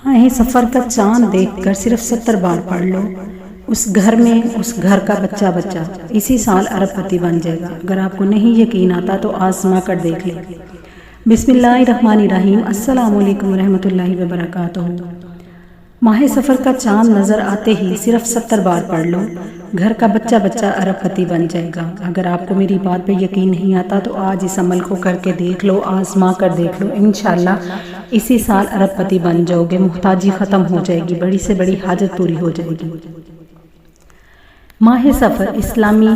ماہ سفر کا چاند دیکھ کر صرف 70 بار پڑھ لو، اس گھر میں اس گھر کا بچہ بچہ اسی سال ارب پتی بن جائے گا۔ اگر آپ کو نہیں یقین آتا تو آزما کر دیکھ لیں۔ بسم اللہ الرحمن الرحیم۔ السلام علیکم ورحمۃ اللہ وبرکاتہ۔ ماہ سفر کا چاند نظر آتے ہی صرف 70 بار پڑھ لو، گھر کا بچہ بچہ ارب پتی بن جائے گا۔ اگر آپ کو میری بات پہ یقین نہیں آتا تو آج اس عمل کو کر کے دیکھ لو، آزما کر دیکھ لو، انشاءاللہ اسی سال ارب پتی بن جاؤ گے، محتاجی ختم ہو جائے گی، بڑی سے بڑی حاجت پوری ہو جائے گی۔ ماہ سفر اسلامی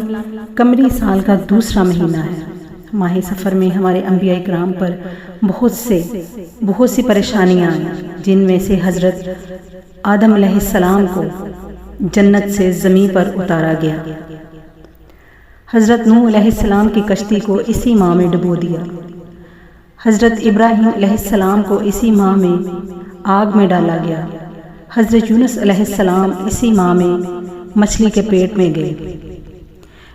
قمری سال کا دوسرا مہینہ ہے۔ ماہ سفر میں ہمارے انبیاء کرام پر بہت سی پریشانیاں آئیں، جن میں سے حضرت آدم علیہ السلام کو جنت سے زمین پر اتارا گیا، حضرت نوح علیہ السلام کی کشتی کو اسی ماہ میں ڈبو دیا، حضرت ابراہیم علیہ السلام کو اسی ماہ میں آگ میں ڈالا گیا، حضرت یونس علیہ السلام اسی ماہ میں مچھلی کے پیٹ میں گئے۔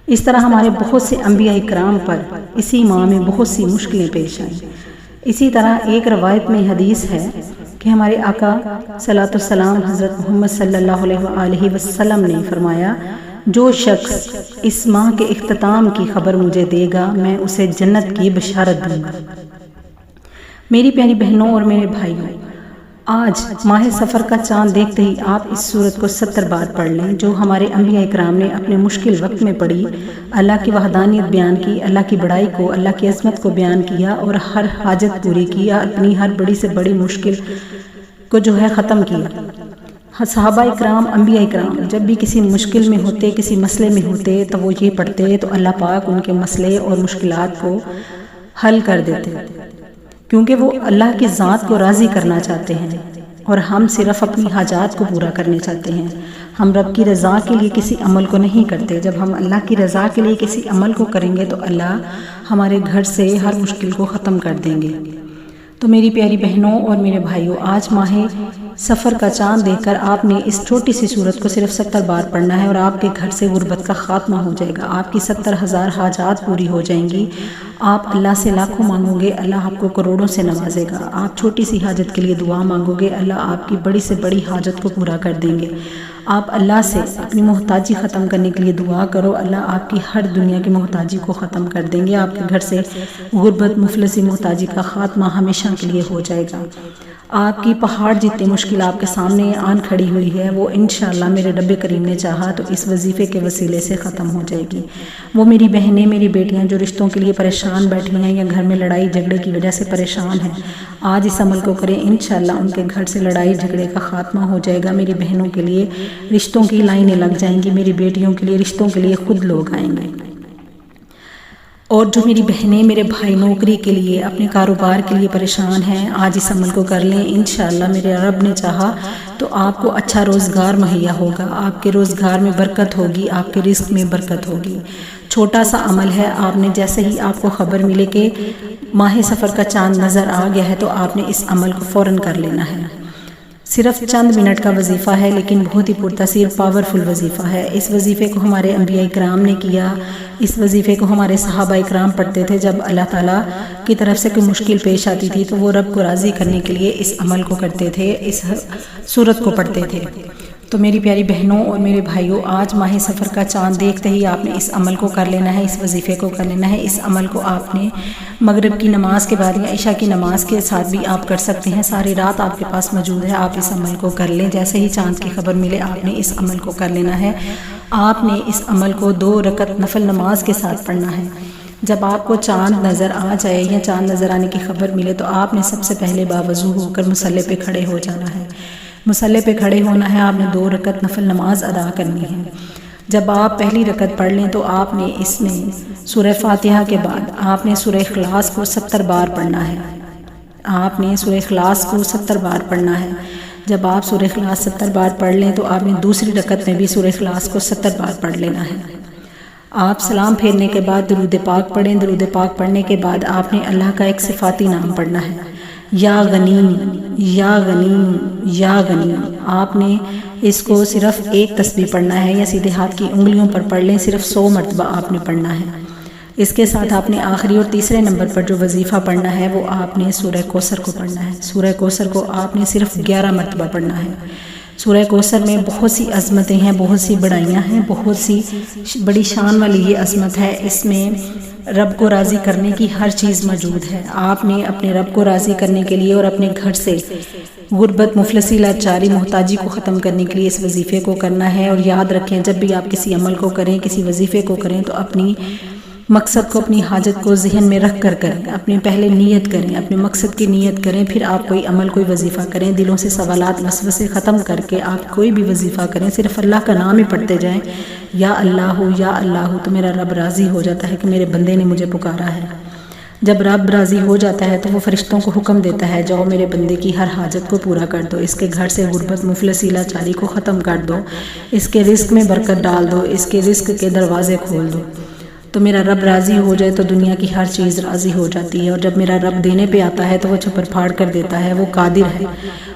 اس طرح ہمارے بہت سے انبیاء کرام پر اسی ماہ میں بہت سی مشکلیں پیش آئیں۔ اسی طرح ایک روایت میں حدیث ہے کہ ہمارے آقا صلی اللہ علیہ وسلم حضرت محمد صلی اللہ علیہ وسلم نے فرمایا، جو شخص اس ماہ کے اختتام کی خبر مجھے دے گا میں اسے جنت کی بشارت دوں گا۔ میری پیاری بہنوں اور میرے بھائیوں، آج ماہ سفر کا چاند دیکھتے ہی آپ اس سورت کو 70 بار پڑھ لیں، جو ہمارے انبیاء کرام نے اپنے مشکل وقت میں پڑھی، اللہ کی وحدانیت بیان کی، اللہ کی بڑائی کو، اللہ کی عظمت کو بیان کیا اور ہر حاجت پوری کیا، اپنی ہر بڑی سے بڑی مشکل کو ختم کیا۔ صحابہ کرام، انبیاء کرام جب بھی کسی مشکل میں ہوتے، کسی مسئلے میں ہوتے تو وہ یہ پڑھتے تو اللہ پاک ان کے مسئلے اور مشکلات کو حل کر دیتے، کیونکہ وہ اللہ کی ذات کو راضی کرنا چاہتے ہیں اور ہم صرف اپنی حاجات کو پورا کرنے چاہتے ہیں۔ ہم رب کی رضا کے لیے کسی عمل کو نہیں کرتے۔ جب ہم اللہ کی رضا کے لیے کسی عمل کو کریں گے تو اللہ ہمارے گھر سے ہر مشکل کو ختم کر دیں گے۔ تو میری پیاری بہنوں اور میرے بھائیوں، آج ماہ سفر کا چاند دیکھ کر آپ نے اس چھوٹی سی سورت کو صرف 70 بار پڑھنا ہے اور آپ کے گھر سے غربت کا خاتمہ ہو جائے گا، آپ کی 70,000 حاجات پوری ہو جائیں گی، آپ اللہ سے لاکھوں مانگو گے، اللہ آپ کو کروڑوں سے نوازے گا، آپ چھوٹی سی حاجت کے لیے دعا مانگو گے، اللہ آپ کی بڑی سے بڑی حاجت کو پورا کر دیں گے۔ آپ اللہ سے اپنی محتاجی ختم کرنے کے لیے دعا کرو، اللہ آپ کی ہر دنیا کی محتاجی کو ختم کر دیں گے، آپ کے گھر سے غربت، مفلسی، محتاجی کا خاتمہ ہمیشہ کے لیے ہو جائے گا۔ آپ کی پہاڑ جتنی مشکل آپ کے سامنے آن کھڑی ہوئی ہے وہ انشاءاللہ میرے رب کریم نے چاہا تو اس وظیفے کے وسیلے سے ختم ہو جائے گی۔ وہ میری بہنیں، میری بیٹیاں جو رشتوں کے لیے پریشان بیٹھی ہیں یا گھر میں لڑائی جھگڑے کی وجہ سے پریشان ہیں، آج اس عمل کو کریں، انشاءاللہ ان کے گھر سے لڑائی جھگڑے کا خاتمہ ہو جائے گا۔ میری بہنوں کے لیے رشتوں کی لائنیں لگ جائیں گی، میری بیٹیوں کے لیے رشتوں کے لیے خود لوگ آئیں گے۔ اور جو میری بہنیں، میرے بھائی نوکری کے لیے، اپنے کاروبار کے لیے پریشان ہیں، آج اس عمل کو کر لیں، انشاءاللہ میرے رب نے چاہا تو آپ کو اچھا روزگار مہیا ہوگا، آپ کے روزگار میں برکت ہوگی، آپ کے رزق میں برکت ہوگی۔ چھوٹا سا عمل ہے، آپ نے جیسے ہی آپ کو خبر ملے کہ ماہ سفر کا چاند نظر آ گیا ہے تو آپ نے اس عمل کو فوراً کر لینا ہے۔ صرف چند منٹ کا وظیفہ ہے لیکن بہت ہی پرتاثیر پاورفل وظیفہ ہے۔ اس وظیفے کو ہمارے انبیاء کرام نے کیا، اس وظیفے کو ہمارے صحابہ کرام پڑھتے تھے۔ جب اللہ تعالیٰ کی طرف سے کوئی مشکل پیش آتی تھی تو وہ رب کو راضی کرنے کے لیے اس عمل کو کرتے تھے، اس سورت کو پڑھتے تھے۔ تو میری پیاری بہنوں اور میرے بھائیوں، آج ماہ سفر کا چاند دیکھتے ہی آپ نے اس عمل کو کر لینا ہے، اس وظیفے کو کر لینا ہے۔ اس عمل کو آپ نے مغرب کی نماز کے بعد یا عشاء کی نماز کے ساتھ بھی آپ کر سکتے ہیں، ساری رات آپ کے پاس موجود ہے، آپ اس عمل کو کر لیں۔ جیسے ہی چاند کی خبر ملے آپ نے اس عمل کو کر لینا ہے۔ آپ نے اس عمل کو 2 رکعت نفل نماز کے ساتھ پڑھنا ہے۔ جب آپ کو چاند نظر آ جائے یا چاند نظر آنے کی خبر ملے تو آپ نے سب سے پہلے باوضو ہو کر مصلی پہ کھڑے ہو جانا ہے۔ مصلی پہ کھڑے ہونا ہے، آپ نے 2 رکعت نفل نماز ادا کرنی ہے۔ جب آپ پہلی رکعت پڑھ لیں تو آپ نے اس میں سورہ فاتحہ کے بعد آپ نے سورہ اخلاص کو 70 بار پڑھنا ہے۔ آپ نے سورہ اخلاص کو 70 بار پڑھنا ہے۔ جب آپ سورہ اخلاص 70 بار پڑھ لیں تو آپ نے دوسری رکعت میں بھی سورہ اخلاص کو 70 بار پڑھ لینا ہے۔ آپ سلام پھیرنے کے بعد درود پاک پڑھیں۔ درود پاک پڑھنے کے بعد آپ نے اللہ کا ایک صفاتی نام پڑھنا ہے، یا غنیم، یا غنیم، یا غنیم۔ آپ نے اس کو صرف ایک تسبیح پڑھنا ہے یا سیدھے ہاتھ کی انگلیوں پر پڑھ لیں، صرف 100 مرتبہ آپ نے پڑھنا ہے۔ اس کے ساتھ آپ نے آخری اور تیسرے نمبر پر جو وظیفہ پڑھنا ہے وہ آپ نے سورہ کوثر کو پڑھنا ہے۔ سورہ کوثر کو آپ نے صرف 11 مرتبہ پڑھنا ہے۔ سورہ کوثر میں بہت سی عظمتیں ہیں، بہت سی بڑائیاں ہیں، بہت سی بڑی شان والی یہ عظمت ہے۔ اس میں رب کو راضی کرنے کی ہر چیز موجود ہے۔ آپ نے اپنے رب کو راضی کرنے کے لیے اور اپنے گھر سے غربت، مفلسی، لاچاری، محتاجی کو ختم کرنے کے لیے اس وظیفے کو کرنا ہے۔ اور یاد رکھیں، جب بھی آپ کسی عمل کو کریں، کسی وظیفے کو کریں تو اپنی مقصد کو، اپنی حاجت کو ذہن میں رکھ کر کریں۔ اپنے پہلے نیت کریں، اپنے مقصد کی نیت کریں، پھر آپ کوئی عمل، کوئی وظیفہ کریں۔ دلوں سے سوالات، وسوسے ختم کر کے آپ کوئی بھی وظیفہ کریں، صرف اللہ کا نام ہی پڑھتے جائیں، یا اللہ یا اللہ، تو میرا رب راضی ہو جاتا ہے کہ میرے بندے نے مجھے پکارا ہے۔ جب رب راضی ہو جاتا ہے تو وہ فرشتوں کو حکم دیتا ہے، جاؤ میرے بندے کی ہر حاجت کو پورا کر دو، اس کے گھر سے غربت، مفلسی، لاچاری کو ختم کر دو، اس کے رزق میں برکت ڈال دو، اس کے رزق کے دروازے کھول دو۔ تو میرا رب راضی ہو جائے تو دنیا کی ہر چیز راضی ہو جاتی ہے، اور جب میرا رب دینے پہ آتا ہے تو وہ چھپر پھاڑ کر دیتا ہے۔ وہ قادر ہے،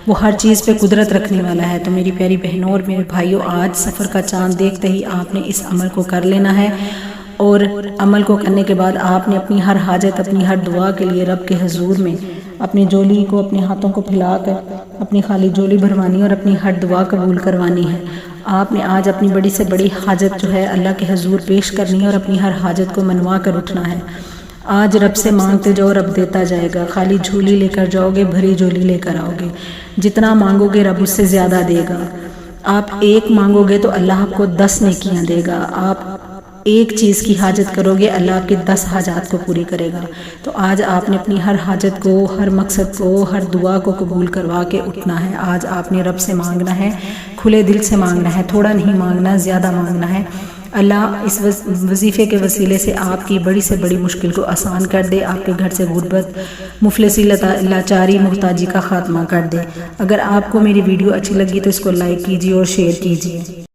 وہ ہر چیز پہ قدرت رکھنے والا ہے۔ تو میری پیاری بہنوں اور میرے بھائیوں، آج سفر کا چاند دیکھتے ہی آپ نے اس عمل کو کر لینا ہے، اور عمل کو کرنے کے بعد آپ نے اپنی ہر حاجت، اپنی ہر دعا کے لیے رب کے حضور میں اپنی جولی کو، اپنے ہاتھوں کو پھیلا کر اپنی خالی جولی بھروانی اور اپنی ہر دعا قبول کروانی ہے۔ آپ نے آج اپنی بڑی سے بڑی حاجت جو ہے اللہ کے حضور پیش کرنی ہے، اور اپنی ہر حاجت کو منوا کر اٹھنا ہے۔ آج رب سے مانگتے جاؤ، رب دیتا جائے گا۔ خالی جھولی لے کر جاؤ گے، بھری جولی لے کر آؤ گے۔ جتنا مانگو گے رب اس سے زیادہ دے گا۔ آپ ایک مانگو گے تو اللہ آپ کو 10 نیکیاں دے گا۔ آپ ایک چیز کی حاجت کرو گے، اللہ آپ کی 10 حاجات کو پوری کرے گا۔ تو آج آپ نے اپنی ہر حاجت کو، ہر مقصد کو، ہر دعا کو قبول کروا کے اٹھنا ہے۔ آج آپ نے رب سے مانگنا ہے، کھلے دل سے مانگنا ہے، تھوڑا نہیں مانگنا، زیادہ مانگنا ہے۔ اللہ اس وظیفے کے وسیلے سے آپ کی بڑی سے بڑی مشکل کو آسان کر دے، آپ کے گھر سے غربت، مفلسی، لاچاری، محتاجی کا خاتمہ کر دے۔ اگر آپ کو میری ویڈیو اچھی لگی تو اس کو لائک کیجیے اور شیئر کیجیے۔